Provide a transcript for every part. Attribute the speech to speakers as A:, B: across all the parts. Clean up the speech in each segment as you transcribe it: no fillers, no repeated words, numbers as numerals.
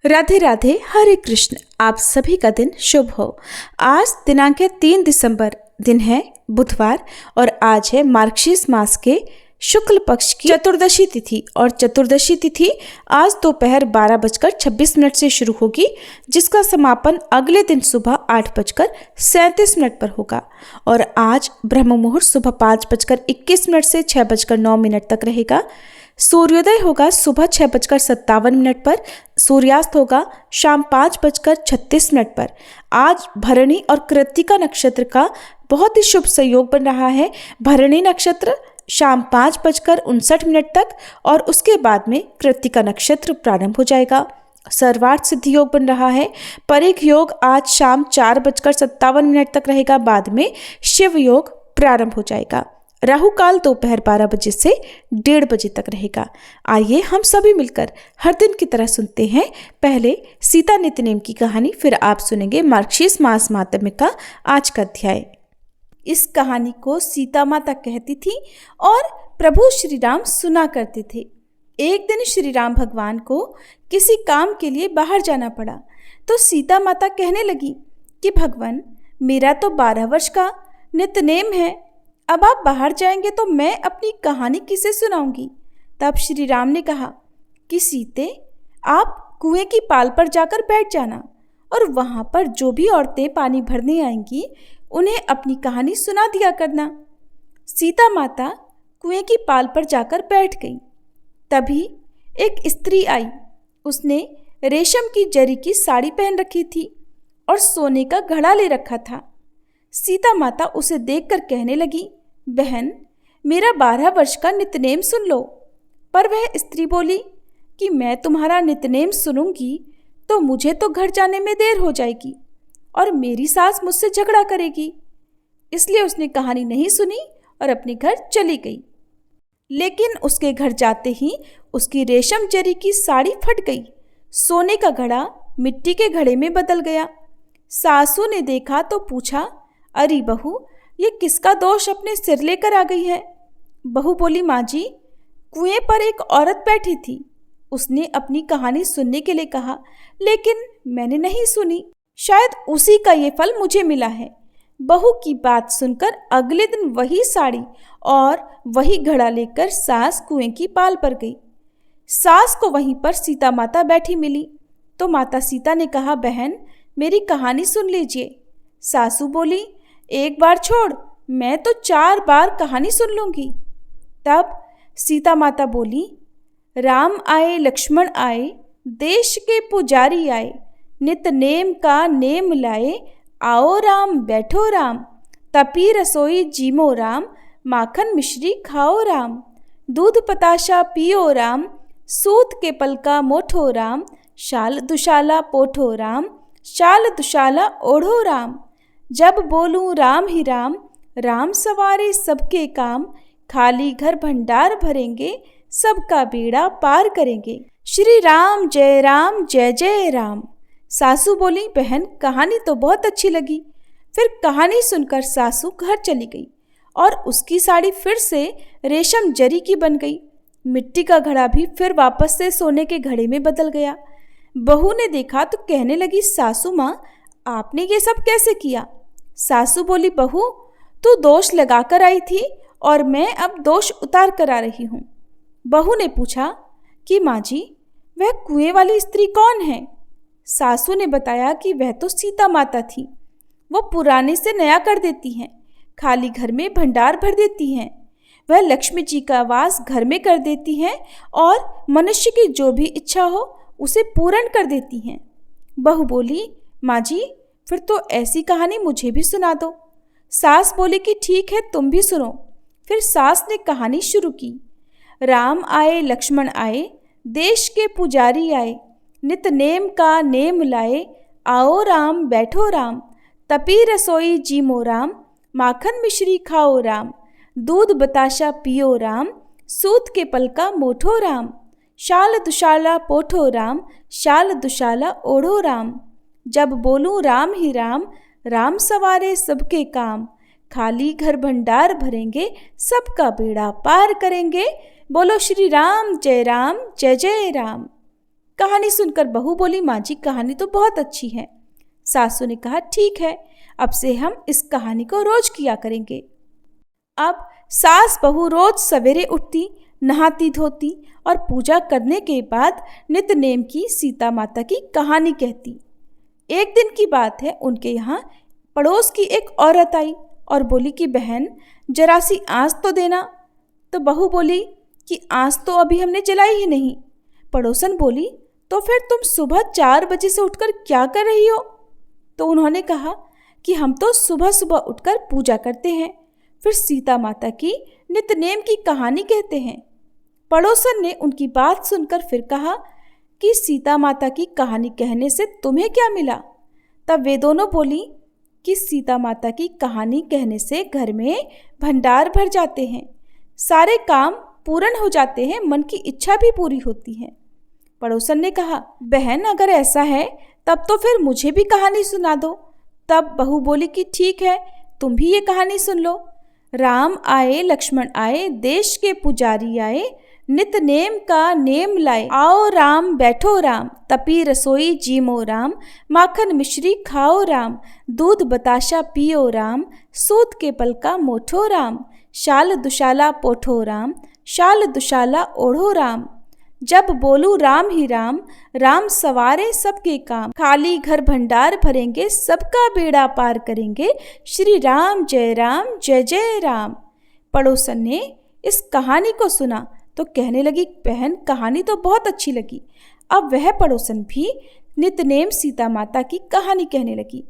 A: राधे राधे, हरे कृष्ण। आप सभी का दिन शुभ हो। आज दिनांक है 3 दिसंबर, दिन है बुधवार और आज है मार्गशीर्ष मास के शुक्ल पक्ष की चतुर्दशी तिथि। और चतुर्दशी तिथि आज दोपहर 12:26 से शुरू होगी, जिसका समापन अगले दिन सुबह 8:37 पर होगा। और आज ब्रह्म मुहूर्त सुबह 5:21 से 6:09 तक रहेगा। सूर्योदय होगा सुबह 6:57 पर, सूर्यास्त होगा शाम 5:36 पर। आज भरणी और कृत्तिका नक्षत्र का बहुत ही शुभ संयोग बन रहा है। भरणी नक्षत्र शाम 5:59 तक और उसके बाद में कृत्तिका नक्षत्र प्रारंभ हो जाएगा। सर्वार्थ सिद्धि योग बन रहा है। परिघ योग आज शाम 4:57 तक रहेगा, बाद में शिव योग प्रारंभ हो जाएगा। राहु काल दोपहर 12 बजे से 1:30 बजे तक रहेगा। आइए हम सभी मिलकर हर दिन की तरह सुनते हैं पहले सीता नित्यनेम की कहानी, फिर आप सुनेंगे मार्गशीर्ष मास माहात्म्य का आज का अध्याय। इस कहानी को सीता माता कहती थी और प्रभु श्री राम सुना करते थे। एक दिन श्री राम भगवान को किसी काम के लिए बाहर जाना पड़ा, तो सीता माता कहने लगी कि भगवान, मेरा तो 12 वर्ष का नित्यनेम है, अब आप बाहर जाएंगे तो मैं अपनी कहानी किसे सुनाऊंगी। तब श्री राम ने कहा कि सीते, आप कुएं की पाल पर जाकर बैठ जाना और वहां पर जो भी औरतें पानी भरने आएंगी उन्हें अपनी कहानी सुना दिया करना। सीता माता कुएं की पाल पर जाकर बैठ गई। तभी एक स्त्री आई। उसने रेशम की जरी की साड़ी पहन रखी थी और सोने का घड़ा ले रखा था। सीता माता उसे देखकर कहने लगी, बहन, मेरा 12 वर्ष का नित्यनेम सुन लो। पर वह स्त्री बोली कि मैं तुम्हारा नित्यनेम सुनूंगी तो मुझे तो घर जाने में देर हो जाएगी और मेरी सास मुझसे झगड़ा करेगी। इसलिए उसने कहानी नहीं सुनी और अपने घर चली गई। लेकिन उसके घर जाते ही उसकी रेशम जरी की साड़ी फट गई। सोने का घड़ा मिट्टी के घड़े में बदल गया। सासू ने देखा तो पूछा, अरे बहू, ये किसका दोष अपने सिर लेकर आ गई है। बहू बोली, माँ जी, कुएं पर एक औरत बैठी थी। उसने अपनी कहानी सुनने के लिए कहा, लेकिन मैंने नहीं सुनी। शायद उसी का ये फल मुझे मिला है। बहू की बात सुनकर अगले दिन वही साड़ी और वही घड़ा लेकर सास कुएं की पाल पर गई। सास को वहीं पर सीता माता बैठी मिली तो माता सीता ने कहा, बहन, मेरी कहानी सुन लीजिए। सासू बोली, एक बार छोड़, मैं तो 4 बार कहानी सुन लूंगी। तब सीता माता बोली, राम आए लक्ष्मण आए, देश के पुजारी आए, नित नेम का नेम लाए, आओ राम बैठो राम, तपी रसोई जीमो राम, माखन मिश्री खाओ राम, दूध पताशा पियो राम, सूत के पलका मोठो राम, शाल दुशाला पोठो राम, शाल दुशाला ओढ़ो राम, जब बोलूं राम ही राम, राम सवारे सबके काम, खाली घर भंडार भरेंगे, सबका बेड़ा पार करेंगे, श्री राम जय जय राम। सासू बोली, बहन, कहानी तो बहुत अच्छी लगी। फिर कहानी सुनकर सासू घर चली गई और उसकी साड़ी फिर से रेशम जरी की बन गई। मिट्टी का घड़ा भी फिर वापस से सोने के घड़े में बदल गया। बहू ने देखा तो कहने लगी, सासू माँ, आपने ये सब कैसे किया। सासू बोली, बहू, तू दोष लगा कर आई थी और मैं अब दोष उतार कर आ रही हूँ। बहू ने पूछा कि माँ जी, वह कुएं वाली स्त्री कौन है। सासू ने बताया कि वह तो सीता माता थी। वो पुराने से नया कर देती हैं, खाली घर में भंडार भर देती हैं। वह लक्ष्मी जी का वास घर में कर देती हैं और मनुष्य की जो भी इच्छा हो उसे पूर्ण कर देती हैं। बहू बोली, माँ जी, फिर तो ऐसी कहानी मुझे भी सुना दो। सास बोली कि ठीक है, तुम भी सुनो। फिर सास ने कहानी शुरू की। राम आए लक्ष्मण आए, देश के पुजारी आए, नित नेम का नेम लाए, आओ राम बैठो राम, तपी रसोई जीमो राम, माखन मिश्री खाओ राम, दूध बताशा पियो राम, सूत के पलका मोठो राम, शाल दुशाला पोठो राम, शाल दुशाला ओढ़ो राम, जब बोलूं राम ही राम, राम सवारे सबके काम, खाली घर भंडार भरेंगे, सबका बेड़ा पार करेंगे, बोलो श्री राम जय जय राम। कहानी सुनकर बहू बोली, माँ जी कहानी तो बहुत अच्छी है। सासू ने कहा, ठीक है, अब से हम इस कहानी को रोज किया करेंगे। अब सास बहू रोज सवेरे उठती, नहाती धोती और पूजा करने के बाद नित्य-नेम की सीता माता की कहानी कहती। एक दिन की बात है, उनके यहाँ पड़ोस की एक औरत आई और बोली कि बहन जरा सी आँच तो देना। तो बहू बोली कि आँच तो अभी हमने जलाई ही नहीं। पड़ोसन बोली, तो फिर तुम सुबह 4 बजे से उठकर क्या कर रही हो? तो उन्होंने कहा कि हम तो सुबह सुबह उठकर पूजा करते हैं, फिर सीता माता की नित्य-नेम की कहानी कहते हैं। पड़ोसन ने उनकी बात सुनकर फिर कहा कि सीता माता की कहानी कहने से तुम्हें क्या मिला? तब वे दोनों बोली कि सीता माता की कहानी कहने से घर में भंडार भर जाते हैं, सारे काम पूर्ण हो जाते हैं, मन की इच्छा भी पूरी होती है। पड़ोसन ने कहा, बहन अगर ऐसा है तब तो फिर मुझे भी कहानी सुना दो। तब बहू बोली कि ठीक है, तुम भी ये कहानी सुन लो। राम आए लक्ष्मण आए, देश के पुजारी आए, नित नेम का नेम लाए। आओ राम बैठो राम, तपी रसोई जीमो राम, माखन मिश्री खाओ राम, दूध बताशा पियो राम, सूत के पल का मोठो राम, शाल दुशाला पोठो राम, शाल दुशाला ओढ़ो राम। जब बोलू राम ही राम, राम सवारे सबके काम, खाली घर भंडार भरेंगे, सबका बेड़ा पार करेंगे, श्री राम जय जय राम। पड़ोसन ने इस कहानी को सुना तो कहने लगी, बहन कहानी तो बहुत अच्छी लगी। अब वह पड़ोसन भी नित्य-नेम सीता माता की कहानी कहने लगी।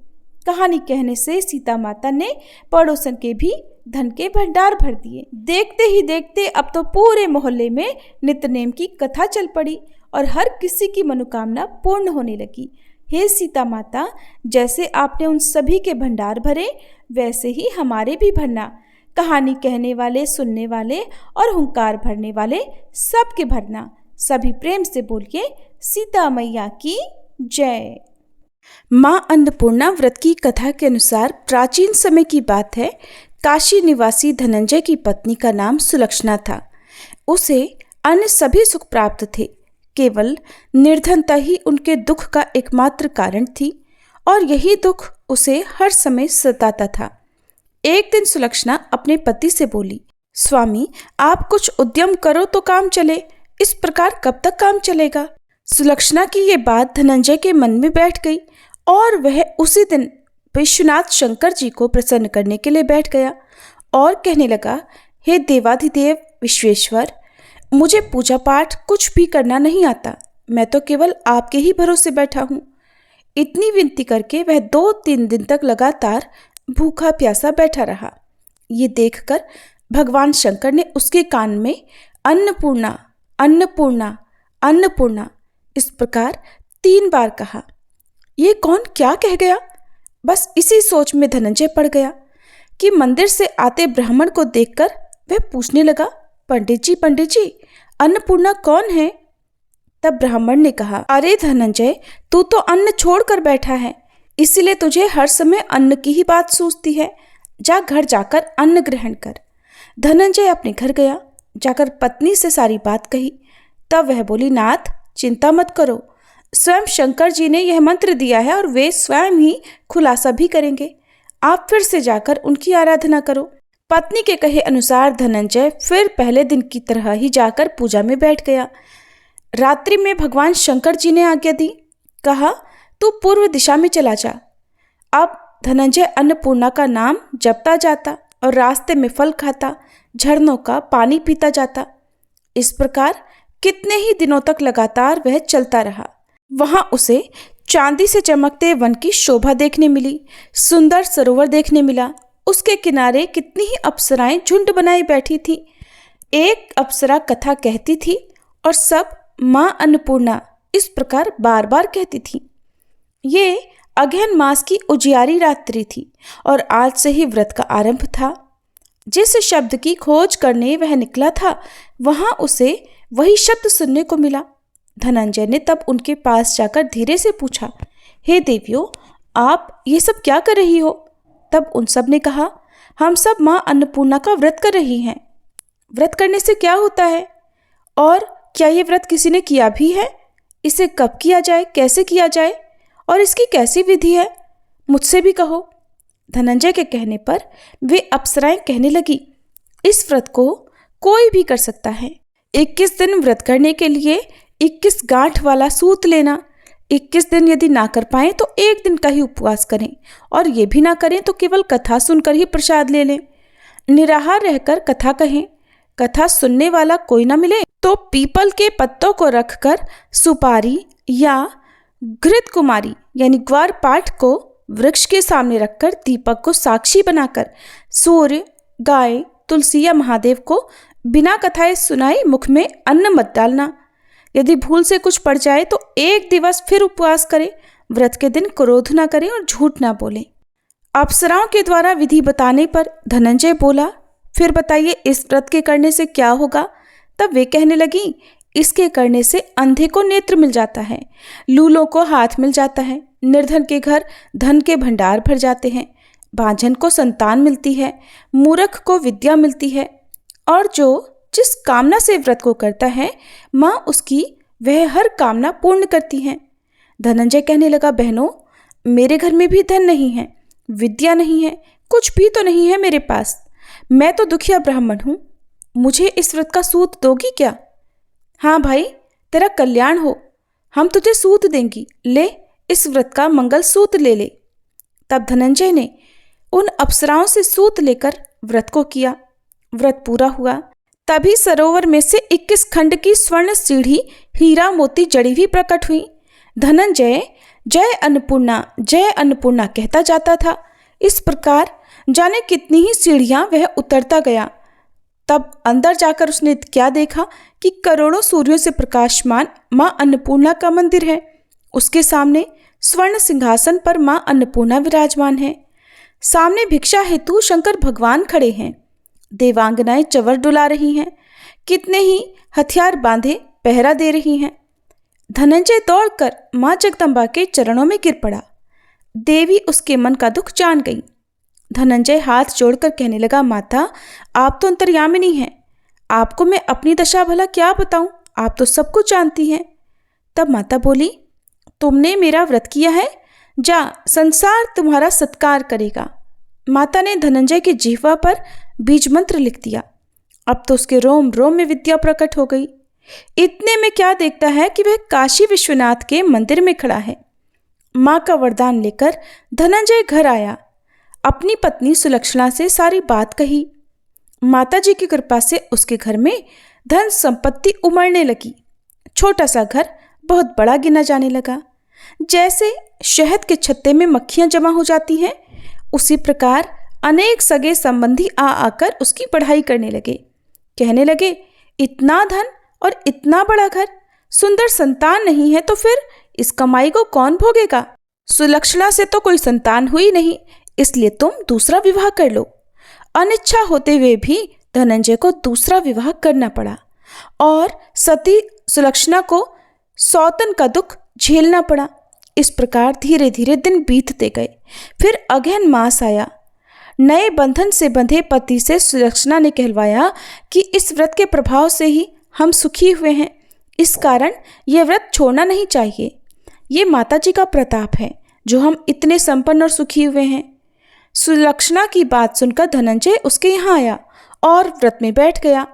A: कहानी कहने से सीता माता ने पड़ोसन के भी धन के भंडार भर दिए। देखते ही देखते अब तो पूरे मोहल्ले में नित्य-नेम की कथा चल पड़ी और हर किसी की मनोकामना पूर्ण होने लगी। हे सीता माता, जैसे आपने उन सभी के भंडार भरे, वैसे ही हमारे भी भरना। कहानी कहने वाले, सुनने वाले और हुंकार भरने वाले सबके भरना। सभी प्रेम से बोलिए, सीता मैया की जय। माँ अन्नपूर्णा व्रत की कथा के अनुसार प्राचीन समय की बात है। काशी निवासी धनंजय की पत्नी का नाम सुलक्षणा था। उसे अन्य सभी सुख प्राप्त थे, केवल निर्धनता ही उनके दुख का एकमात्र कारण थी और यही दुख उसे हर समय सताता था। एक दिन सुलक्षणा अपने पति से बोली, स्वामी आप कुछ उद्यम करो तो काम चले, इस प्रकार कब तक काम चलेगा? सुलक्षणा की ये बात धनंजय के मन में बैठ गई और वह उसी दिन विश्वनाथ शंकर जी को प्रसन्न करने के लिए बैठ गया और कहने लगा, हे देवाधिदेव विश्वेश्वर, मुझे पूजा पाठ कुछ भी करना नहीं आता, मैं तो केवल आपके ही भरोसे बैठा हूँ। इतनी विनती करके वह 2-3 दिन तक लगातार भूखा प्यासा बैठा रहा। ये देखकर भगवान शंकर ने उसके कान में अन्नपूर्णा अन्नपूर्णा अन्नपूर्णा इस प्रकार 3 बार कहा। ये कौन क्या कह गया? बस इसी सोच में धनंजय पड़ गया कि मंदिर से आते ब्राह्मण को देखकर वह पूछने लगा, पंडित जी अन्नपूर्णा कौन है? तब ब्राह्मण ने कहा, अरे धनंजय, तू तो अन्न छोड़कर बैठा है, इसलिए तुझे हर समय अन्न की ही बात सूझती है। जा घर जाकर अन्न ग्रहण कर। धनंजय अपने घर गया, जाकर पत्नी से सारी बात कही। तब वह बोली, नाथ चिंता मत करो, स्वयं शंकर जी ने यह मंत्र दिया है और वे स्वयं ही खुलासा भी करेंगे। आप फिर से जाकर उनकी आराधना करो। पत्नी के कहे अनुसार धनंजय फिर पहले दिन की तरह ही जाकर पूजा में बैठ गया। रात्रि में भगवान शंकर जी ने आज्ञा दी, कहा तू पूर्व दिशा में चला जा। अब धनंजय अन्नपूर्णा का नाम जपता जाता और रास्ते में फल खाता, झरनों का पानी पीता जाता। इस प्रकार कितने ही दिनों तक लगातार वह चलता रहा। वहां उसे चांदी से चमकते वन की शोभा देखने मिली, सुंदर सरोवर देखने मिला। उसके किनारे कितनी ही अप्सराएं झुंड बनाई बैठी थी। एक अप्सरा कथा कहती थी और सब माँ अन्नपूर्णा इस प्रकार बार बार कहती थी। ये अगहन मास की उजियारी रात्रि थी और आज से ही व्रत का आरंभ था। जिस शब्द की खोज करने वह निकला था, वहां उसे वही शब्द सुनने को मिला। धनंजय ने तब उनके पास जाकर धीरे से पूछा, हे देवियों, आप ये सब क्या कर रही हो? तब उन सब ने कहा, हम सब माँ अन्नपूर्णा का व्रत कर रही हैं। व्रत करने से क्या होता है और क्या ये व्रत किसी ने किया भी है? इसे कब किया जाए, कैसे किया जाए और इसकी कैसी विधि है, मुझसे भी कहो। धनंजय के कहने पर वे अप्सराएं कहने लगी, इस व्रत को कोई भी कर सकता है। 21 दिन व्रत करने के लिए 21 गांठ वाला सूत लेना। 21 दिन यदि ना कर पाए तो 1 दिन का ही उपवास करें, और ये भी ना करें तो केवल कथा सुनकर ही प्रसाद ले लें। निराहार रहकर कथा कहें। कथा सुनने वाला कोई ना मिले तो पीपल के पत्तों को रखकर सुपारी या घृत कुमारी यानी ग्वार पाठ को वृक्ष के सामने रखकर दीपक को साक्षी बनाकर सूर्य, गाय, तुलसी या महादेव को बिना कथाएं सुनाए मुख में अन्न मत डालना। यदि भूल से कुछ पड़ जाए तो 1 दिवस फिर उपवास करें। व्रत के दिन क्रोध ना करें और झूठ ना बोलें। अप्सराओं के द्वारा विधि बताने पर धनंजय बोला, फिर बताइए इस व्रत के करने से क्या होगा। तब वे कहने लगी, इसके करने से अंधे को नेत्र मिल जाता है, लूलों को हाथ मिल जाता है, निर्धन के घर धन के भंडार भर जाते हैं, बांझन को संतान मिलती है, मूर्ख को विद्या मिलती है, और जो जिस कामना से व्रत को करता है माँ उसकी वह हर कामना पूर्ण करती हैं। धनंजय कहने लगा, बहनों, मेरे घर में भी धन नहीं है, विद्या नहीं है, कुछ भी तो नहीं है मेरे पास। मैं तो दुखिया ब्राह्मण हूँ, मुझे इस व्रत का सूत दोगी क्या? हाँ भाई, तेरा कल्याण हो, हम तुझे सूत देंगी, ले इस व्रत का मंगल सूत ले ले। तब धनंजय ने उन अप्सराओं से सूत लेकर व्रत को किया। व्रत पूरा हुआ। तभी सरोवर में से 21 खंड की स्वर्ण सीढ़ी हीरा मोती जड़ी हुई प्रकट हुई। धनंजय जय अन्नपूर्णा कहता जाता था। इस प्रकार जाने कितनी ही सीढ़ियां वह उतरता गया। तब अंदर जाकर उसने क्या देखा कि करोड़ों सूर्यों से प्रकाशमान मां अन्नपूर्णा का मंदिर है। उसके सामने स्वर्ण सिंहासन पर मां अन्नपूर्णा विराजमान है। सामने भिक्षा हेतु शंकर भगवान खड़े हैं। देवांगनाएं चवर डुला रही हैं। कितने ही हथियार बांधे पहरा दे रही हैं। धनंजय दौड़कर मां जगदम्बा के चरणों में गिर पड़ा। देवी उसके मन का दुख जान गई। धनंजय हाथ जोड़कर कहने लगा, माता, आप तो अंतर्यामिनी हैं, आपको मैं अपनी दशा भला क्या बताऊं, आप तो सब कुछ जानती हैं। तब माता बोली, तुमने मेरा व्रत किया है, जा संसार तुम्हारा सत्कार करेगा। माता ने धनंजय की जिह्वा पर बीज मंत्र लिख दिया। अब तो उसके रोम रोम में विद्या प्रकट हो गई। इतने में क्या देखता है कि वह काशी विश्वनाथ के मंदिर में खड़ा है। माँ का वरदान लेकर धनंजय घर आया। अपनी पत्नी सुलक्षणा से सारी बात कही। माता जी की कृपा से उसके घर में धन संपत्ति उमड़ने लगी। छोटा सा घर बहुत बड़ा गिना जाने लगा। जैसे शहद के छत्ते में मक्खियां जमा हो जाती हैं, उसी प्रकार अनेक सगे संबंधी आ आकर उसकी पढ़ाई करने लगे। कहने लगे, इतना धन और इतना बड़ा घर, सुंदर संतान नहीं है तो फिर इस कमाई को कौन भोगेगा? सुलक्षणा से तो कोई संतान हुई नहीं, इसलिए तुम दूसरा विवाह कर लो। अनिच्छा होते हुए भी धनंजय को दूसरा विवाह करना पड़ा और सती सुलक्षणा को सौतन का दुख झेलना पड़ा। इस प्रकार धीरे धीरे दिन बीतते गए। फिर अगहन मास आया। नए बंधन से बंधे पति से सुलक्षणा ने कहलवाया कि इस व्रत के प्रभाव से ही हम सुखी हुए हैं, इस कारण यह व्रत छोड़ना नहीं चाहिए। ये माता जी का प्रताप है जो हम इतने संपन्न और सुखी हुए हैं। सुलक्षणा की बात सुनकर धनंजय उसके यहाँ आया और व्रत में बैठ गया।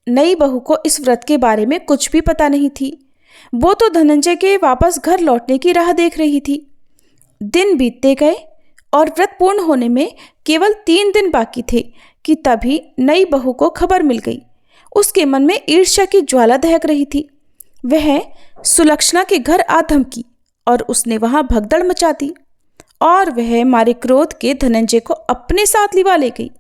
A: नई बहू को इस व्रत के बारे में कुछ भी पता नहीं थी। वो तो धनंजय के वापस घर लौटने की राह देख रही थी। दिन बीतते गए और व्रत पूर्ण होने में केवल 3 दिन बाकी थे कि तभी नई बहू को खबर मिल गई। उसके मन में ईर्ष्या की ज्वाला दहक रही थी। वह सुलक्षणा के घर आ धमकी और उसने वहां भगदड़ मचा दी और वह मारे क्रोध के धनंजय को अपने साथ लिवा ले गई।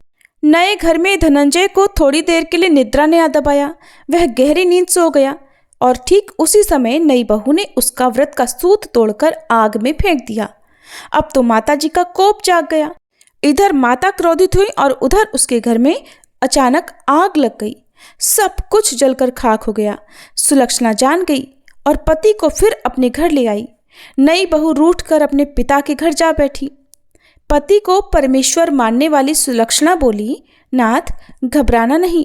A: नए घर में धनंजय को थोड़ी देर के लिए निद्रा ने आ दबाया। वह गहरी नींद सो गया और ठीक उसी समय नई बहू ने उसका व्रत का सूत तोड़कर आग में फेंक दिया। अब तो माता जी का कोप जाग गया। इधर माता क्रोधित हुई और उधर उसके घर में अचानक आग लग गई। सब कुछ जलकर खाक हो गया। सुलक्षणा जान गई और पति को फिर अपने घर ले आई। नई बहू रूठकर अपने पिता के घर जा बैठी। पति को परमेश्वर मानने वाली सुलक्षणा बोली, नाथ, घबराना नहीं,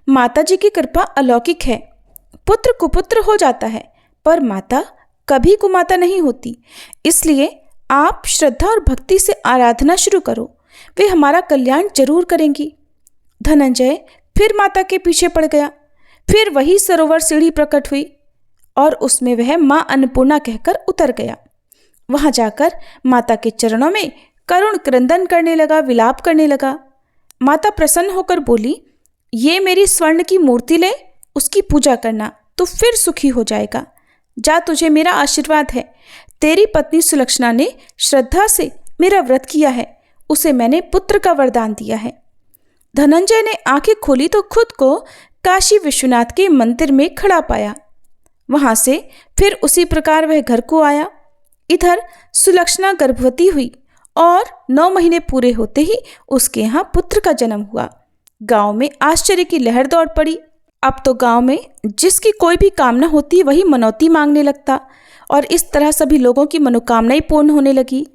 A: माता जी की कृपा अलौकिक है। पुत्र कुपुत्र हो जाता है, पर माता कभी कुमाता नहीं होती। इसलिए आप श्रद्धा और भक्ति से आराधना शुरू करो, वे हमारा कल्याण जरूर करेंगी। धनंजय फिर माता के पीछे पड़ गया। फिर वही सरोवर सीढ़ी प्रकट हुई और उसमें वह माँ अन्नपूर्णा कहकर उतर गया। वहां जाकर माता के चरणों में करुण क्रंदन करने लगा, विलाप करने लगा। माता प्रसन्न होकर बोली, ये मेरी स्वर्ण की मूर्ति ले, उसकी पूजा करना, तो फिर सुखी हो जाएगा। जा, तुझे मेरा आशीर्वाद है। तेरी पत्नी सुलक्षणा ने श्रद्धा से मेरा व्रत किया है, उसे मैंने पुत्र का वरदान दिया है। धनंजय ने आंखें खोली तो खुद को काशी विश्वनाथ के मंदिर में खड़ा पाया। वहां से फिर उसी प्रकार वह घर को आया। इधर सुलक्षणा गर्भवती हुई और 9 महीने पूरे होते ही उसके यहाँ पुत्र का जन्म हुआ। गांव में आश्चर्य की लहर दौड़ पड़ी। अब तो गांव में जिसकी कोई भी कामना होती वही मनौती मांगने लगता और इस तरह सभी लोगों की मनोकामनाएं पूर्ण होने लगी।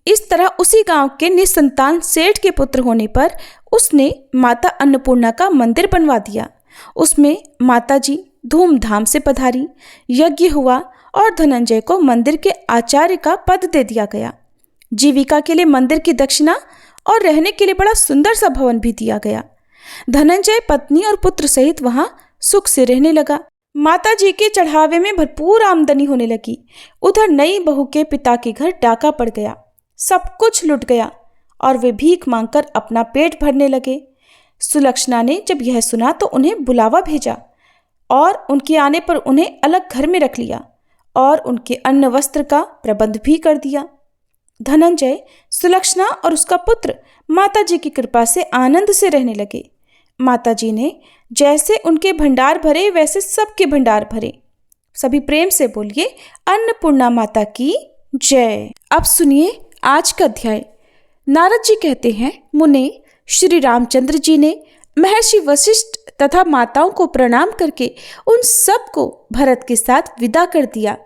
A: इस तरह उसी गांव के निसंतान सेठ के पुत्र होने पर उसने माता अन्नपूर्णा का मंदिर बनवा दिया। उसमें माता जी धूमधाम से पधारी, यज्ञ हुआ और धनंजय को मंदिर के आचार्य का पद दे दिया गया। जीविका के लिए मंदिर की दक्षिणा और रहने के लिए बड़ा सुंदर सा भवन भी दिया गया। धनंजय पत्नी और पुत्र सहित वहां सुख से रहने लगा। माता जी के चढ़ावे में भरपूर आमदनी होने लगी। उधर नई बहू के पिता के घर डाका पड़ गया, सब कुछ लुट गया और वे भीख मांगकर अपना पेट भरने लगे। सुलक्षणा ने जब यह सुना तो उन्हें बुलावा भेजा और उनके आने पर उन्हें अलग घर में रख लिया और उनके अन्न वस्त्र का प्रबंध भी कर दिया। धनंजय, सुलक्षणा और उसका पुत्र माता जी की कृपा से आनंद से रहने लगे। माता जी ने जैसे उनके भंडार भरे वैसे सबके भंडार भरे। सभी प्रेम से बोलिए, अन्नपूर्णा माता की जय। अब सुनिए आज का अध्याय। नारद जी कहते हैं, मुने श्री रामचंद्र जी ने महर्षि वशिष्ठ तथा माताओं को प्रणाम करके उन सबको भरत के साथ विदा कर दिया।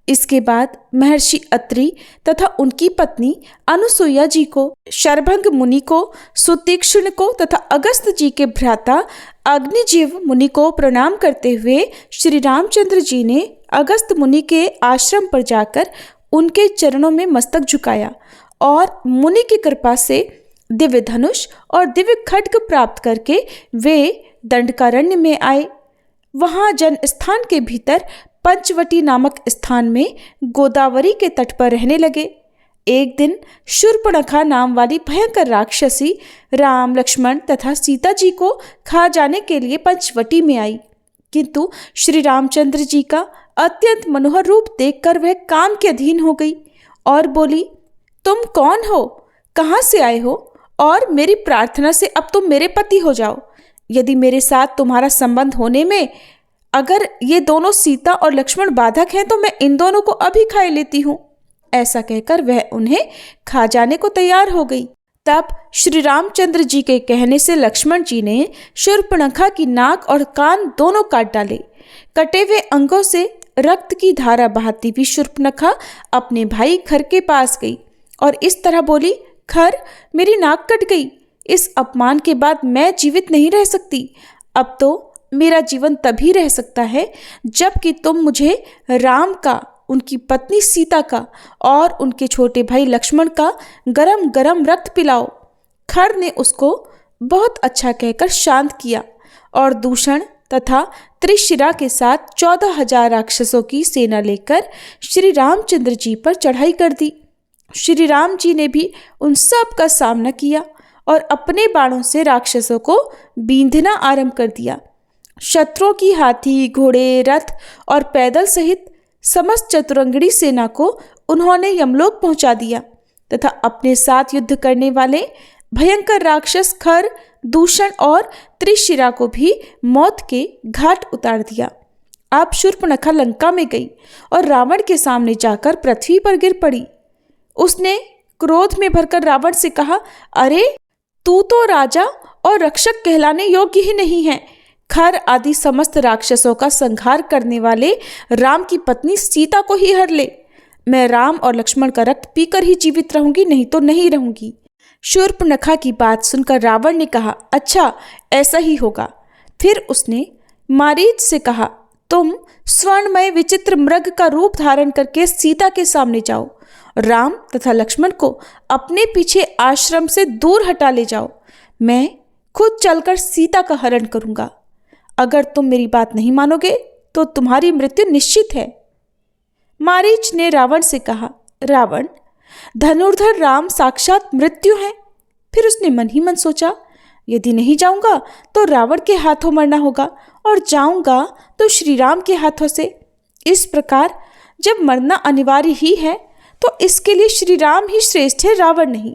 A: इसके बाद महर्षि अत्रि तथा उनकी पत्नी अनुसुईया जी को, शरभंग मुनि को, सुतीक्ष्ण को तथा अगस्त जी के भ्राता अग्निजीव मुनि को प्रणाम करते हुए श्री रामचंद्र जी ने अगस्त मुनि के आश्रम पर जाकर उनके चरणों में मस्तक झुकाया और मुनि की कृपा से दिव्य धनुष और दिव्य खड्ग प्राप्त करके वे दंडकारण्य में आए। वहां जन स्थान के भीतर पंचवटी नामक स्थान में गोदावरी के तट पर रहने लगे। एक दिन शूर्पणखा नाम वाली भयंकर राक्षसी राम, लक्ष्मण तथा सीता जी को खा जाने के लिए पंचवटी में आई, किंतु श्री रामचंद्र जी का अत्यंत मनोहर रूप देखकर वह काम के अधीन हो गई और बोली, तुम कौन हो, कहाँ से आए हो और मेरी प्रार्थना से अब तुम मेरे पति हो जाओ। यदि मेरे साथ तुम्हारा संबंध होने में अगर ये दोनों सीता और लक्ष्मण बाधक हैं तो मैं इन दोनों को अभी खा लेती हूँ। ऐसा कहकर वह उन्हें खा जाने को तैयार हो गई। तब श्री रामचंद्र जी के कहने से लक्ष्मण जी ने शूर्पणखा की नाक और कान दोनों काट डाले। कटे हुए अंगों से रक्त की धारा बहाती हुई शूर्पणखा अपने भाई खर के पास गई और इस तरह बोली, खर, मेरी नाक कट गई। इस अपमान के बाद मैं जीवित नहीं रह सकती। अब तो मेरा जीवन तभी रह सकता है जबकि तुम मुझे राम का, उनकी पत्नी सीता का और उनके छोटे भाई लक्ष्मण का गरम गरम रक्त पिलाओ। खर ने उसको बहुत अच्छा कहकर शांत किया और दूषण तथा त्रिशिरा के साथ 14,000 राक्षसों की सेना लेकर श्री रामचंद्र जी पर चढ़ाई कर दी। श्री राम जी ने भी उन सब का सामना किया और अपने बाणों से राक्षसों को बींधना आरंभ कर दिया। शत्रुओं की हाथी, घोड़े, रथ और पैदल सहित समस्त चतुरंगड़ी सेना को उन्होंने यमलोक पहुंचा दिया तथा अपने साथ युद्ध करने वाले भयंकर राक्षस खर, दूषण और त्रिशिरा को भी मौत के घाट उतार दिया। अब शूर्पणखा लंका में गई और रावण के सामने जाकर पृथ्वी पर गिर पड़ी। उसने क्रोध में भरकर रावण से कहा, अरे तू तो राजा और रक्षक कहलाने योग्य ही नहीं है। खर आदि समस्त राक्षसों का संहार करने वाले राम की पत्नी सीता को ही हर ले। मैं राम और लक्ष्मण का रक्त पीकर ही जीवित रहूंगी, नहीं तो नहीं रहूंगी। शूर्पणखा की बात सुनकर रावण ने कहा, अच्छा ऐसा ही होगा। फिर उसने मारीच से कहा, तुम स्वर्णमय विचित्र मृग का रूप धारण करके सीता के सामने जाओ। राम तथा लक्ष्मण को अपने पीछे आश्रम से दूर हटा ले जाओ। मैं खुद चलकर सीता का हरण करूंगा। अगर तुम मेरी बात नहीं मानोगे तो तुम्हारी मृत्यु निश्चित है। मारीच ने रावण से कहा, रावण, धनुर्धर राम साक्षात मृत्यु है। फिर उसने मन ही मन सोचा, यदि नहीं जाऊंगा तो रावण के हाथों मरना होगा, और जाऊंगा तो श्री राम के हाथों से। इस प्रकार जब मरना अनिवार्य ही है तो इसके लिए श्री राम ही श्रेष्ठ है, रावण नहीं,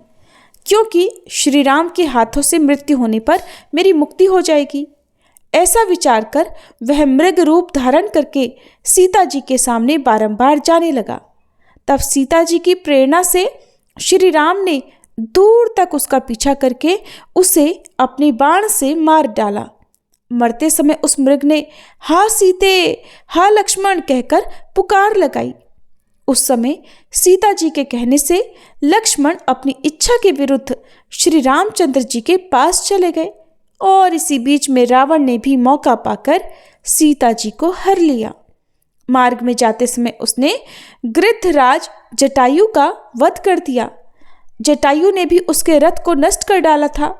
A: क्योंकि श्री राम के हाथों से मृत्यु होने पर मेरी मुक्ति हो जाएगी। ऐसा विचार कर वह मृग रूप धारण करके सीता जी के सामने बारंबार जाने लगा। तब सीता जी की प्रेरणा से श्री राम ने दूर तक उसका पीछा करके उसे अपने बाण से मार डाला। मरते समय उस मृग ने हा सीते, हा लक्ष्मण कहकर पुकार लगाई। उस समय सीता जी के कहने से लक्ष्मण अपनी इच्छा के विरुद्ध श्री रामचंद्र जी के पास चले गए, और इसी बीच में रावण ने भी मौका पाकर सीता जी को हर लिया। मार्ग में जाते समय उसने गृद्धराज जटायु का वध कर दिया। जटायु ने भी उसके रथ को नष्ट कर डाला था।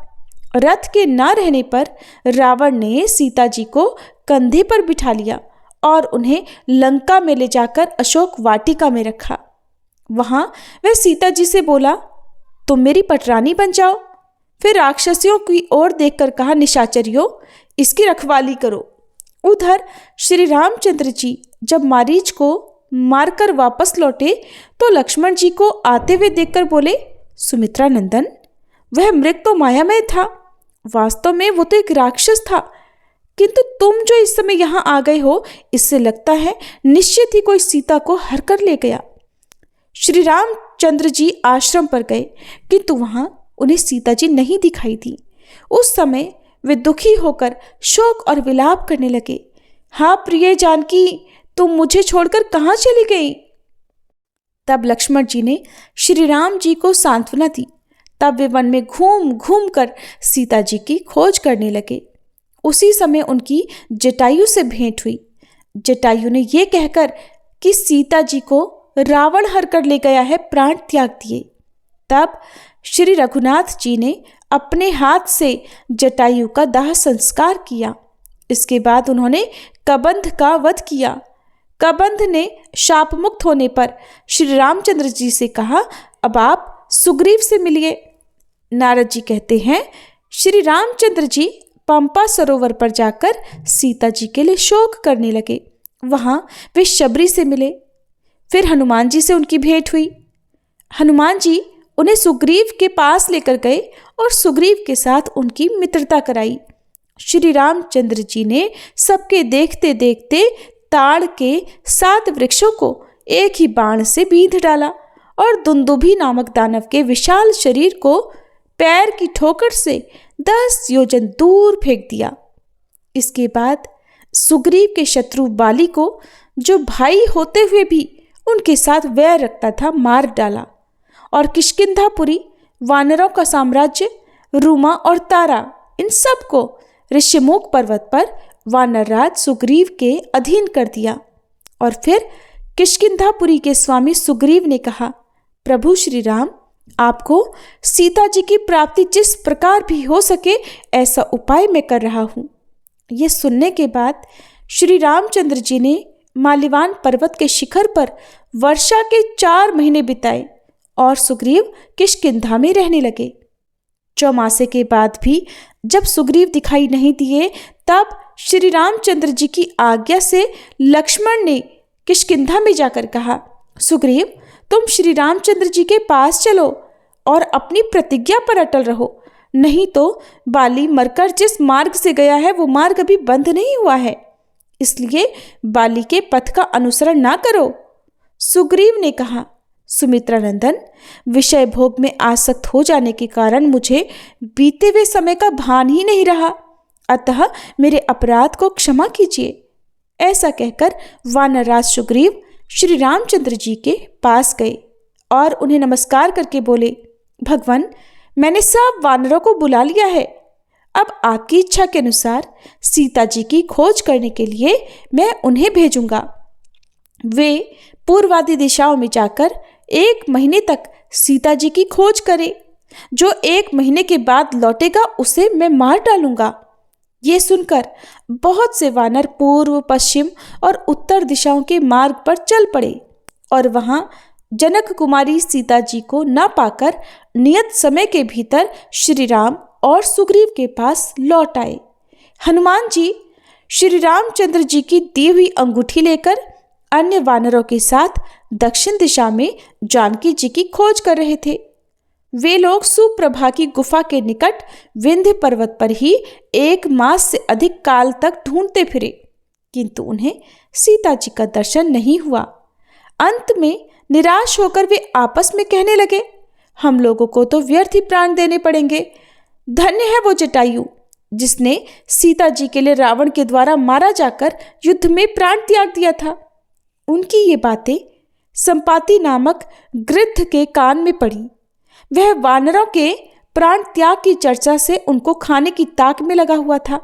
A: रथ के ना रहने पर रावण ने सीता जी को कंधे पर बिठा लिया और उन्हें लंका में ले जाकर अशोक वाटिका में रखा। वहां वह सीता जी से बोला, तुम मेरी पटरानी बन जाओ। फिर राक्षसियों की ओर देखकर कहा, निशाचरियों, इसकी रखवाली करो। उधर श्री रामचंद्र जी जब मारीच को मारकर वापस लौटे तो लक्ष्मण जी को आते हुए देखकर बोले, सुमित्रा नंदन, वह मृग तो मायामय था, वास्तव में वो तो एक राक्षस था, किंतु तुम जो इस समय यहाँ आ गए हो, इससे लगता है निश्चित ही कोई सीता को हर कर ले गया। श्री रामचंद्र जी आश्रम पर गए, किंतु वहां उन्हें सीता जी नहीं दिखाई दी। उस समय वे दुखी होकर शोक और विलाप करने लगे। हाँ प्रिय जानकी, तुम मुझे छोड़कर कहाँ चली गई? तब लक्ष्मण जी ने श्री राम जी को सांत्वना दी। तब वे वन में घूम घूम कर सीता जी की खोज करने लगे। उसी समय उनकी जटायु से भेंट हुई। जटायु ने यह कहकर कि सीता जी को रावण हर कर ले गया है, प्राण त्याग दिए। तब श्री रघुनाथ जी ने अपने हाथ से जटायु का दाह संस्कार किया। इसके बाद उन्होंने कबंध का वध किया। कबंध ने शाप मुक्त होने पर श्री रामचंद्र जी से कहा, अब आप सुग्रीव से मिलिए। नारद जी कहते हैं, श्री रामचंद्र जी पंपा सरोवर पर जाकर सीता जी के लिए शोक करने लगे। वहां वे शबरी से मिले। फिर हनुमान जी से उनकी भेंट हुई। हनुमान जी उन्हें सुग्रीव के पास लेकर गए और सुग्रीव के साथ उनकी मित्रता कराई। श्री रामचंद्र जी ने सबके देखते देखते ताड़ के 7 वृक्षों को एक ही बाण से बींध डाला और दुंदुभी नामक दानव के विशाल शरीर को पैर की ठोकर से 10 योजन दूर फेंक दिया। इसके बाद सुग्रीव के शत्रु बाली को, जो भाई होते हुए भी उनके साथ वैर रखता था, मार डाला और किष्किंधापुरी, वानरों का साम्राज्य, रूमा और तारा, इन सब को ऋष्यमुख पर्वत पर वानरराज सुग्रीव के अधीन कर दिया। और फिर किष्किंधापुरी के स्वामी सुग्रीव ने कहा, प्रभु श्री राम, आपको सीता जी की प्राप्ति जिस प्रकार भी हो सके ऐसा उपाय मैं कर रहा हूँ। यह सुनने के बाद श्री रामचंद्र जी ने माल्यवान पर्वत के शिखर पर वर्षा के 4 महीने बिताए और सुग्रीव किष्किंधा में रहने लगे। चौमासे के बाद भी जब सुग्रीव दिखाई नहीं दिए, तब श्री रामचंद्र जी की आज्ञा से लक्ष्मण ने किष्किंधा में जाकर कहा, सुग्रीव, तुम श्री रामचंद्र जी के पास चलो और अपनी प्रतिज्ञा पर अटल रहो, नहीं तो बाली मरकर जिस मार्ग से गया है वो मार्ग अभी बंद नहीं हुआ है, इसलिए बाली के पथ का अनुसरण ना करो। सुग्रीव ने कहा, सुमित्रा नंदन, विषय भोग में आसक्त हो जाने के कारण मुझे बीते हुए समय का भान ही नहीं रहा, अतः मेरे अपराध को क्षमा कीजिए। ऐसा कहकर वानरराज सुग्रीव श्री रामचंद्र जी के पास गए और उन्हें नमस्कार करके बोले, भगवान, मैंने सब वानरों को बुला लिया है, अब आपकी इच्छा के अनुसार सीता जी की खोज करने के लिए मैं उन्हें भेजूंगा। वे पूर्वादि दिशाओं में जाकर 1 महीने तक सीता जी की खोज करें। जो 1 महीने के बाद लौटेगा उसे मैं मार डालूंगा। ये सुनकर बहुत से वानर पूर्व, पश्चिम और उत्तर दिशाओं के मार्ग पर चल पड़े और वहां जनक कुमारी सीता जी को न पाकर नियत समय के भीतर श्री राम और सुग्रीव के पास लौट आए। हनुमान जी श्री रामचंद्र जी की दी हुई अंगूठी लेकर अन्य वानरों के साथ दक्षिण दिशा में जानकी जी की खोज कर रहे थे। वे लोग सुप्रभा की गुफा के निकट विंध्य पर्वत पर ही 1 मास से अधिक काल तक ढूंढते फिरे, किंतु उन्हें सीता जी का दर्शन नहीं हुआ। अंत में निराश होकर वे आपस में कहने लगे, हम लोगों को तो व्यर्थ ही प्राण देने पड़ेंगे। धन्य है वो जटायु जिसने सीता जी के लिए रावण के द्वारा मारा जाकर युद्ध में प्राण त्याग दिया था। उनकी ये बातें संपाति नामक गृध्र के कान में पड़ी। वह वानरों के प्राण त्याग की चर्चा से उनको खाने की ताक में लगा हुआ था,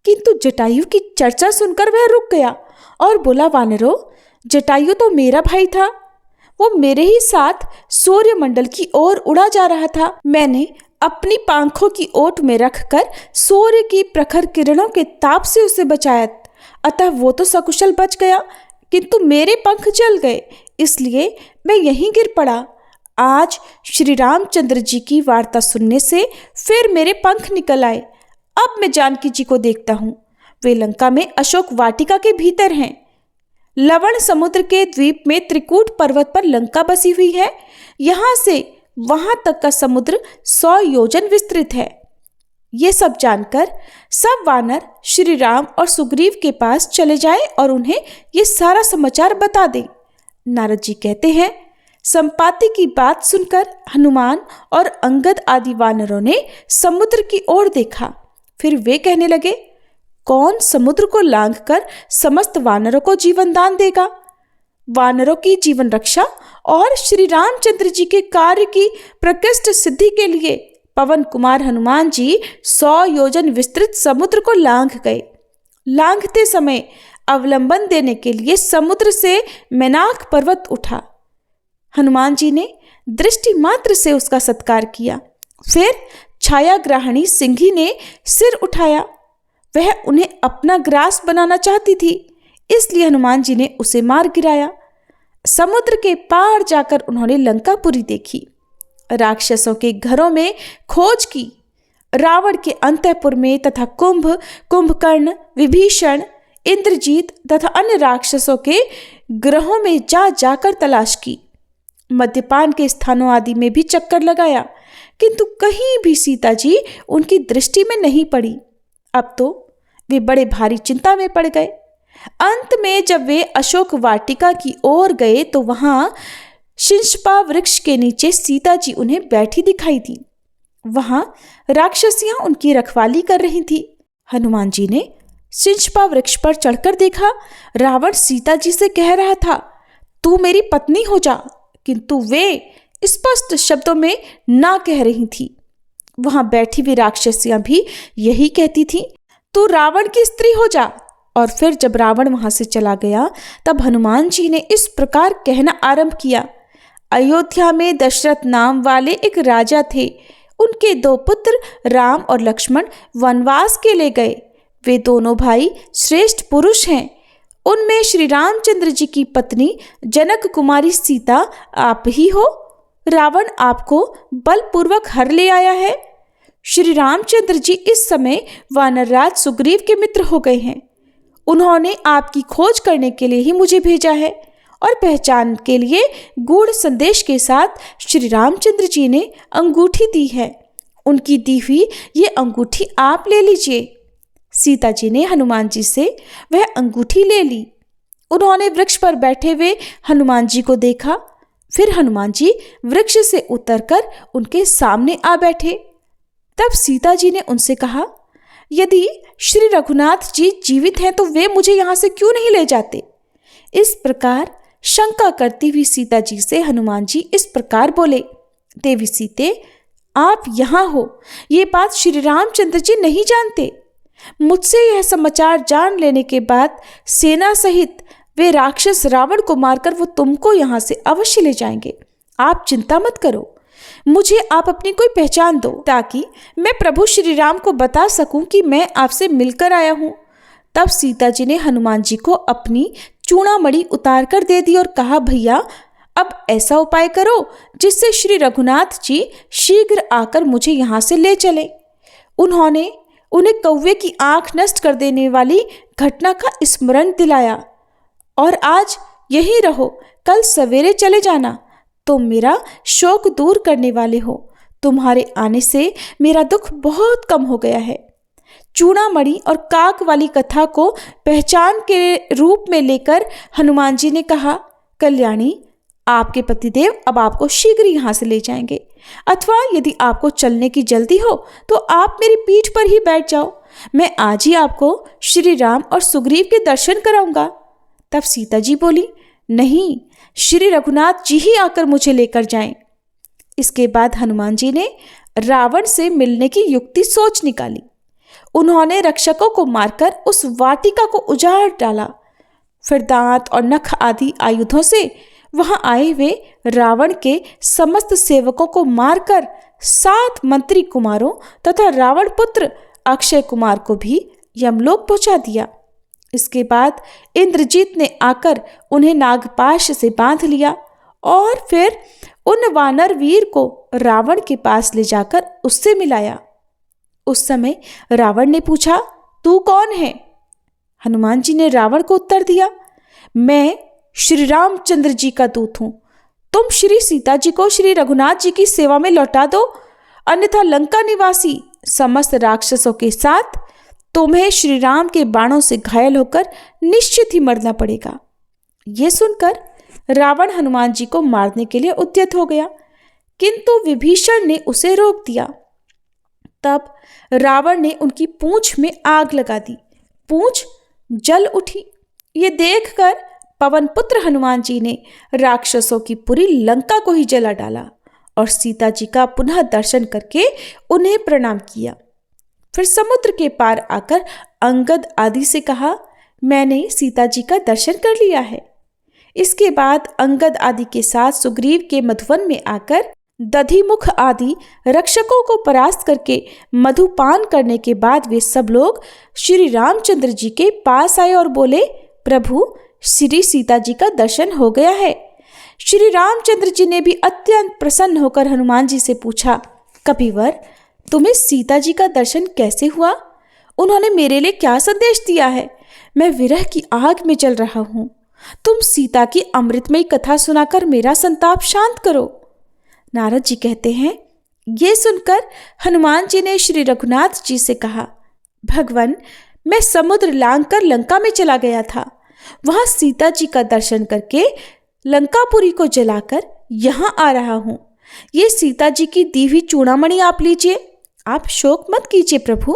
A: किंतु जटायु की चर्चा सुनकर वह रुक गया और बोला, वानरों, जटायु तो मेरा भाई था। वो मेरे ही साथ सूर्यमंडल की ओर उड़ा जा रहा था। मैंने अपनी पांखों की ओट में रखकर सूर्य की प्रखर किरणों के ताप से उसे बचाया, अतः वो तो सकुशल बच गया, किंतु मेरे पंख जल गए, इसलिए मैं यहीं गिर पड़ा। आज श्री रामचंद्र जी की वार्ता सुनने से फिर मेरे पंख निकल आए। अब मैं जानकी जी को देखता हूँ। वे लंका में अशोक वाटिका के भीतर हैं। लवण समुद्र के द्वीप में त्रिकूट पर्वत पर लंका बसी हुई है। यहाँ से वहां तक का समुद्र 100 योजन विस्तृत है। ये सब जानकर सब वानर श्री राम और सुग्रीव के पास चले जाए और उन्हें ये सारा समाचार बता दें। नारद जी कहते हैं, संपाति की बात सुनकर हनुमान और अंगद आदि वानरों ने समुद्र की ओर देखा। फिर वे कहने लगे, कौन समुद्र को लांघकर समस्त वानरों को जीवन दान देगा? वानरों की जीवन रक्षा और श्री रामचंद्र जी के कार्य की प्रकृष्ट सिद्धि के लिए पवन कुमार हनुमान जी 100 योजन विस्तृत समुद्र को लांघ गए। लांघते समय अवलंबन देने के लिए समुद्र से मैनाक पर्वत उठा। हनुमान जी ने दृष्टि मात्र से उसका सत्कार किया। फिर छायाग्राहिणी सिंही ने सिर उठाया। वह उन्हें अपना ग्रास बनाना चाहती थी, इसलिए हनुमान जी ने उसे मार गिराया। समुद्र के पार जाकर उन्होंने लंकापुरी देखी, राक्षसों के घरों में खोज की, रावण के अंतःपुर में तथा कुंभकर्ण, विभीषण, इंद्रजीत तथा अन्य राक्षसों के ग्रहों में जाकर तलाश की। मद्यपान के स्थानों आदि में भी चक्कर लगाया, किंतु कहीं भी सीता जी उनकी दृष्टि में नहीं पड़ी। अब तो वे बड़े भारी चिंता में पड़ गए। अंत में जब वे अशोक वाटिका की ओर गए तो वहां शिंशपा वृक्ष के नीचे सीता जी उन्हें बैठी दिखाई दी। वहां राक्षसियां उनकी रखवाली कर रही थी। हनुमान जी ने शिंशपा वृक्ष पर चढ़कर देखा, रावण सीता जी से कह रहा था, तू मेरी पत्नी हो जा, किंतु वे स्पष्ट शब्दों में ना कह रही थी। वहां बैठी हुई राक्षसियां भी यही कहती थी, तू रावण की स्त्री हो जा। और फिर जब रावण वहां से चला गया तब हनुमान जी ने इस प्रकार कहना आरंभ किया, अयोध्या में दशरथ नाम वाले एक राजा थे। उनके 2 पुत्र राम और लक्ष्मण वनवास के ले गए। वे दोनों भाई श्रेष्ठ पुरुष हैं। उनमें श्री रामचंद्र जी की पत्नी जनक कुमारी सीता आप ही हो। रावण आपको बलपूर्वक हर ले आया है। श्री रामचंद्र जी इस समय वानरराज सुग्रीव के मित्र हो गए हैं। उन्होंने आपकी खोज करने के लिए ही मुझे भेजा है और पहचान के लिए गूढ़ संदेश के साथ श्री रामचंद्र जी ने अंगूठी दी है। उनकी दी हुई ये अंगूठी आप ले लीजिए। सीता जी ने हनुमान जी से वह अंगूठी ले ली। उन्होंने वृक्ष पर बैठे हुए हनुमान जी को देखा। फिर हनुमान जी वृक्ष से उतरकर उनके सामने आ बैठे। तब सीता जी ने उनसे कहा, यदि श्री रघुनाथ जी जीवित हैं तो वे मुझे यहाँ से क्यों नहीं ले जाते? इस प्रकार शंका करती हुई सीता जी से हनुमान जी इस प्रकार बोले, देवी सीते, आप यहाँ हो ये बात श्री रामचंद्र जी नहीं जानते। मुझसे यह समाचार जान लेने के बाद सेना सहित वे राक्षस रावण को मारकर वो तुमको यहाँ से अवश्य ले जाएंगे। आप चिंता मत करो, मुझे आप अपनी कोई पहचान दो ताकि मैं प्रभु श्री राम को बता सकूं कि मैं आपसे मिलकर आया हूं। तब सीता जी ने हनुमान जी को अपनी चूड़ामणि उतार कर दे दी और कहा, भैया अब ऐसा उपाय करो जिससे श्री रघुनाथ जी शीघ्र आकर मुझे यहाँ से ले चले। उन्होंने उन्हें कौवे की आंख नष्ट कर देने वाली घटना का स्मरण दिलाया और आज यहीं रहो, कल सवेरे चले जाना। तुम मेरा शोक दूर करने वाले हो। तुम्हारे आने से मेरा दुख बहुत कम हो गया है। चूड़ामणि और काक वाली कथा को पहचान के रूप में लेकर हनुमान जी ने कहा, कल्याणी आपके पतिदेव अब आपको शीघ्र यहाँ से ले जाएंगे, अथवा यदि आपको चलने की जल्दी हो तो आप मेरी पीठ पर ही बैठ जाओ। मैं आज ही आपको श्री राम और सुग्रीव के दर्शन कराऊंगा। तब सीता जी बोली, नहीं, श्री रघुनाथ जी ही आकर मुझे लेकर जाएं। इसके बाद हनुमान जी ने रावण से मिलने की युक्ति सोच निकाली। उन्होंने रक्षकों को मारकर उस वाटिका को उजाड़ डाला। फिर दांत और नख आदि आयुधों से वहां आए हुए रावण के समस्त सेवकों को मारकर 7 मंत्री कुमारों तथा रावण पुत्र अक्षय कुमार को भी यमलोक पहुंचा दिया। इसके बाद इंद्रजीत ने आकर उन्हें नागपाश से बांध लिया और फिर उन वानर वीर को रावण के पास ले जाकर उससे मिलाया। उस समय रावण ने पूछा, तू कौन है? हनुमान जी ने रावण को उत्तर दिया, मैं श्री रामचंद्र जी का दूत हूं। तुम श्री सीता जी को श्री रघुनाथ जी की सेवा में लौटा दो, अन्यथा लंका निवासी समस्त राक्षसों के साथ तुम्हें श्री राम के बाणों से घायल होकर निश्चित ही मरना पड़ेगा। यह सुनकर रावण हनुमान जी को मारने के लिए उद्यत हो गया, किंतु विभीषण ने उसे रोक दिया। तब रावण ने उनकी पूंछ में आग लगा दी, पूंछ जल उठी। ये देखकर पवन पुत्र हनुमान जी ने राक्षसों की पूरी लंका को ही जला डाला और सीता जी का पुनः दर्शन करके उन्हें प्रणाम किया। फिर समुद्र के पार आकर अंगद आदि से कहा, मैंने सीता जी का दर्शन कर लिया है। इसके बाद अंगद आदि के साथ सुग्रीव के मधुवन में आकर दधिमुख आदि रक्षकों को परास्त करके मधुपान करने के बाद वे सब लोग श्री रामचंद्र जी के पास आए और बोले, प्रभु श्री सीता जी का दर्शन हो गया है। श्री रामचंद्र जी ने भी अत्यंत प्रसन्न होकर हनुमान जी से पूछा, कपिवर तुम्हें सीता जी का दर्शन कैसे हुआ? उन्होंने मेरे लिए क्या संदेश दिया है? मैं विरह की आग में जल रहा हूँ। तुम सीता की अमृतमयी कथा सुनाकर मेरा संताप शांत करो। नारद जी कहते हैं, ये सुनकर हनुमान जी ने श्री रघुनाथ जी से कहा, भगवान मैं समुद्र लांघकर लंका में चला गया था। वहां सीता जी का दर्शन करके लंकापुरी को जलाकर यहाँ आ रहा हूँ। ये सीता जी की दी हुई चूड़ामणि आप लीजिए। आप शोक मत कीजिए प्रभु,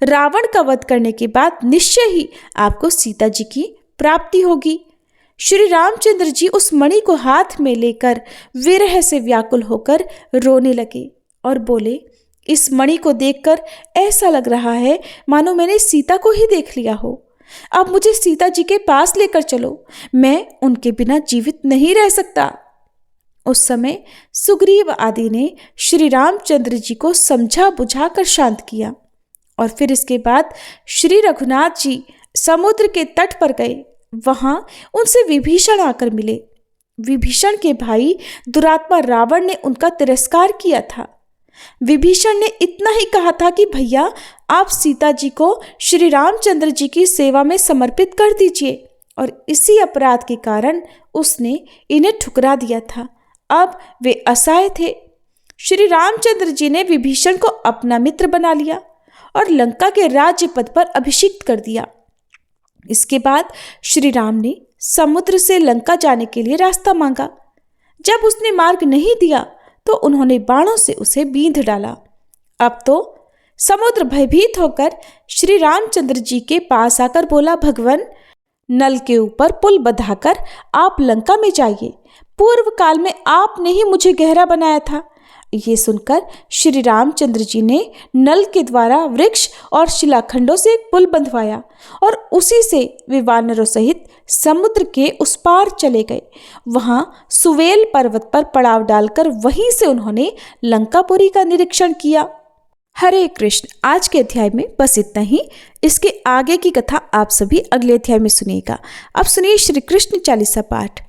A: रावण का वध करने के बाद निश्चय ही आपको सीता जी की प्राप्ति होगी। श्री रामचंद्र जी उस मणि को हाथ में लेकर विरह से व्याकुल होकर रोने लगे और बोले, इस मणि को देखकर ऐसा लग रहा है मानो मैंने सीता को ही देख लिया हो। अब मुझे सीता जी के पास लेकर चलो, मैं उनके बिना जीवित नहीं रह सकता। उस समय सुग्रीव आदि ने श्री रामचंद्र जी को समझा बुझाकर शांत किया और फिर इसके बाद श्री रघुनाथ जी समुद्र के तट पर गए। वहां उनसे विभीषण आकर मिले। विभीषण के भाई दुरात्मा रावण ने उनका तिरस्कार किया था। विभीषण ने इतना ही कहा था कि भैया आप सीता जी को श्री रामचंद्र जी की सेवा में समर्पित कर दीजिए, और इसी अपराध के कारण उसने इन्हें ठुकरा दिया था। अब वे असहाय थे। श्री रामचंद्र जी ने विभीषण को अपना मित्र बना लिया और लंका के राज्य पद पर अभिषिक्त कर दिया। इसके बाद श्री राम ने समुद्र से लंका जाने के लिए रास्ता मांगा। जब उसने मार्ग नहीं दिया तो उन्होंने बाणों से उसे बींध डाला। अब तो समुद्र भयभीत होकर श्री रामचंद्र जी के पास आकर बोला, भगवान नल के ऊपर पुल बंधाकर आप लंका में जाइए। पूर्व काल में आपने ही मुझे गहरा बनाया था। ये सुनकर श्री रामचंद्र जी ने नल के द्वारा वृक्ष और शिलाखंडों से एक पुल बंधवाया और उसी से वे वानरों सहित समुद्र के उस पार चले गए। वहां सुवेल पर्वत पर पड़ाव डालकर वहीं से उन्होंने लंकापुरी का निरीक्षण किया। हरे कृष्ण। आज के अध्याय में बस इतना ही। इसके आगे की कथा आप सभी अगले अध्याय में सुनिएगा। अब सुनिए श्री कृष्ण चालीसा पाठ।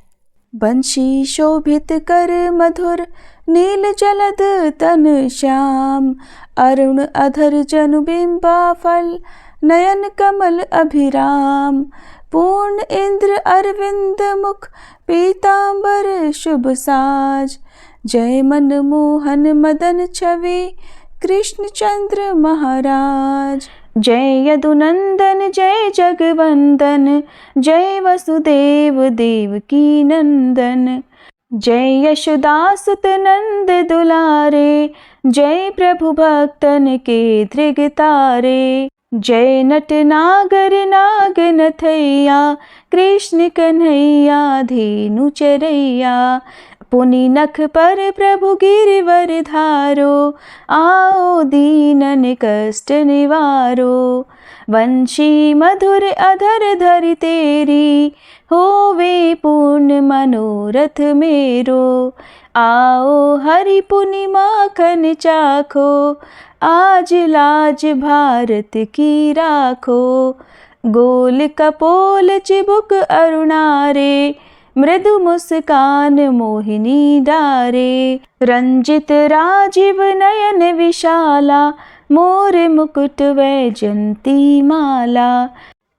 A: बंशी शोभित कर मधुर नील जलद तन श्याम, अरुण अधर जनु बिंबा फल नयन कमल अभिराम, पूर्ण इंद्र अरविंद मुख पीतांबर शुभ साज, जय मन मोहन मदन छवि कृष्ण चंद्र महाराज, जय यदुनंदन जय जगवंदन, जय वसुदेव देवकी नंदन, जय यशोदासुत नंद दुलारे, जय प्रभु भक्तन के धृग तारे, जय नट नागर नाग नथैया, कृष्ण कन्हैया धेनु चरैया, पुनि नख पर प्रभु गिरिवर धारो, आओ दीनन कष्ट निवारो, वंशी मधुर अधर धरि तेरी, होवे पूर्ण मनोरथ मेरो, आओ हरि पुनि माखन चाखो, आज लाज भारत की राखो, गोल कपोल चिबुक अरुणारे, मृदु मुस्कान मोहिनी डारे, रंजित राजीव नयन विशाला, मोर मुकुट वैजंती माला,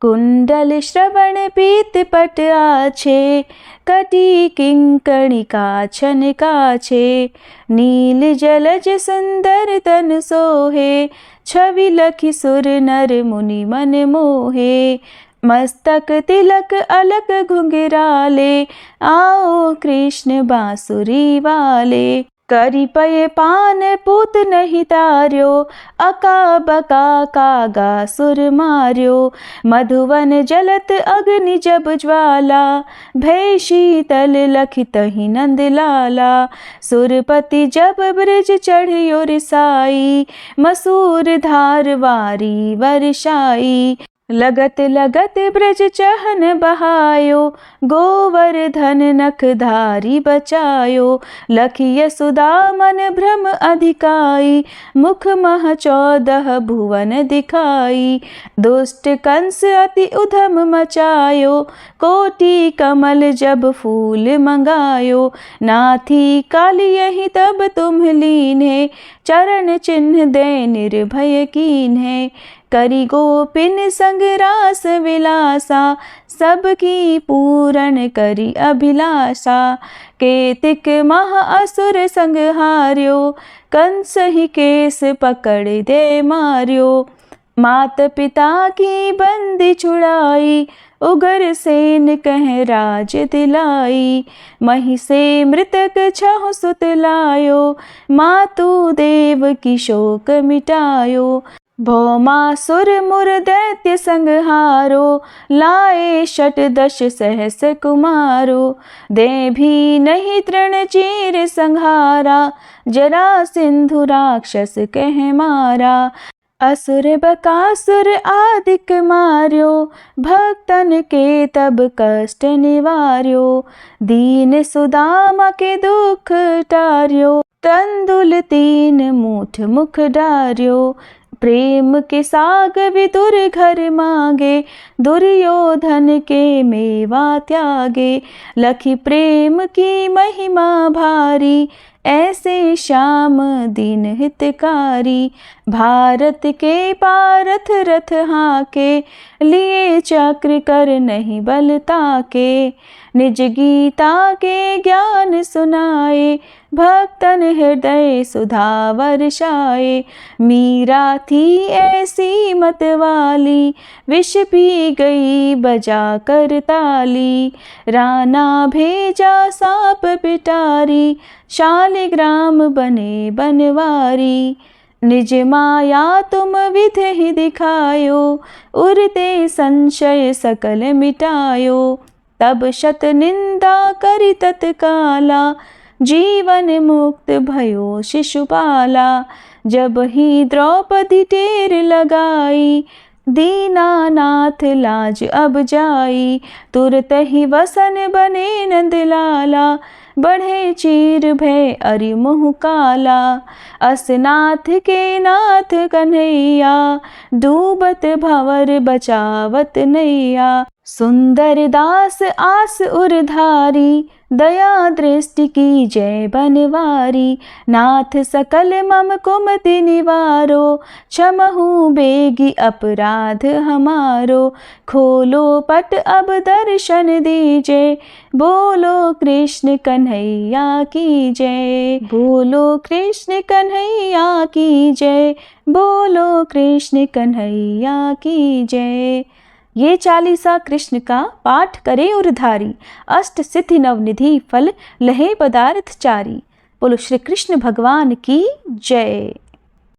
A: कुंडल श्रवण पीत पट आछे, कटी किंकणी काछन काछे, नील जलज सुंदर तन सोहे, छवि लखि सुर नर मुनि मन मोहे, मस्तक तिलक अलक घुंघराले, आओ कृष्ण बांसुरी वाले, करी पय पान पूत नहीं तार्यो, अका बका कागा सुर मार्यो, मधुवन जलत अग्नि जब ज्वाला, भय शीतल लखित ही नंद लाला, सुरपति जब ब्रज चढ़ियो रिसाई, मसूर धार वारी वर्षाई, लगत लगत ब्रज चहन बहायो, गोवर्धन नख धारी बचायो, लखिय सुदा मन भ्रम अधिकाई, मुख मह 14 भुवन दिखाई, दुष्ट कंस अति उधम मचायो, कोटि कमल जब फूल मंगायो, नाथी काली यही तब तुम लीन्हे, चरण चिन्ह दे निर्भय कीन्हे, करी गोपिन संग रास विलासा, सबकी पूरण करी अभिलाषा, केतिक महा असुर संग हार्यो, कंस ही केस पकड़ दे मार्यो, मात पिता की बंदी छुड़ाई, उगर सेन कह राज दिलाई, मही से मृतक 6 सुत लायो, मातु देव की शोक मिटायो, भौमासुर मुर दैत्य संहारो, लाए 18 सहस कुमारो, दे भी नहीं तृण चीर संहारा, जरा सिंधु राक्षस कह मारा, असुर बकासुर आदिक मार्यो, भक्तन के तब कष्ट निवार्यो, दीन सुदामा के दुख टार्यो, तंदुल 3 मूठ मुख डार्यो, प्रेम के साग विदुर घर मांगे, दुर्योधन के मेवा त्यागे, लखी प्रेम की महिमा भारी, ऐसे श्याम दीन हितकारी, भारत के पारथ रथ हाके, लिए चक्र कर नहीं बल ताके, निज गीता के ज्ञान सुनाए, भक्तन हृदय सुधा वर्षाए, मीरा थी ऐसी मत वाली, विष पी गई बजा कर ताली, राना भेजा सांप पिटारी, शालिग्राम बने बनवारी, निज माया तुम विध ही दिखायो, उरते संशय सकल मिटायो, तब शत निंदा करी तत्काला, जीवन मुक्त भयो शिशुपाला। जब ही द्रौपदी टेर लगाई, दीनानाथ लाज अब जाई। तुरत ही वसन बने नंदलाला, बढ़े चीर भय अरि मुँह काला। असनाथ के नाथ कन्हैया, डूबत भंवर बचावत नैया। सुंदर दास आस उरधारी, दया दृष्टि की जय बनवारी। नाथ सकल मम कुमति निवारो, क्षमहु बेगी अपराध हमारो। खोलो पट अब दर्शन दीजे, बोलो कृष्ण कन्हैया की जय। बोलो कृष्ण कन्हैया की जय, बोलो कृष्ण कन्हैया की जय। ये चालीसा कृष्ण का पाठ करे उरधारी, अष्ट सिद्धि नवनिधि फल लहे पदार्थ चारी। बोलो श्री कृष्ण भगवान की जय।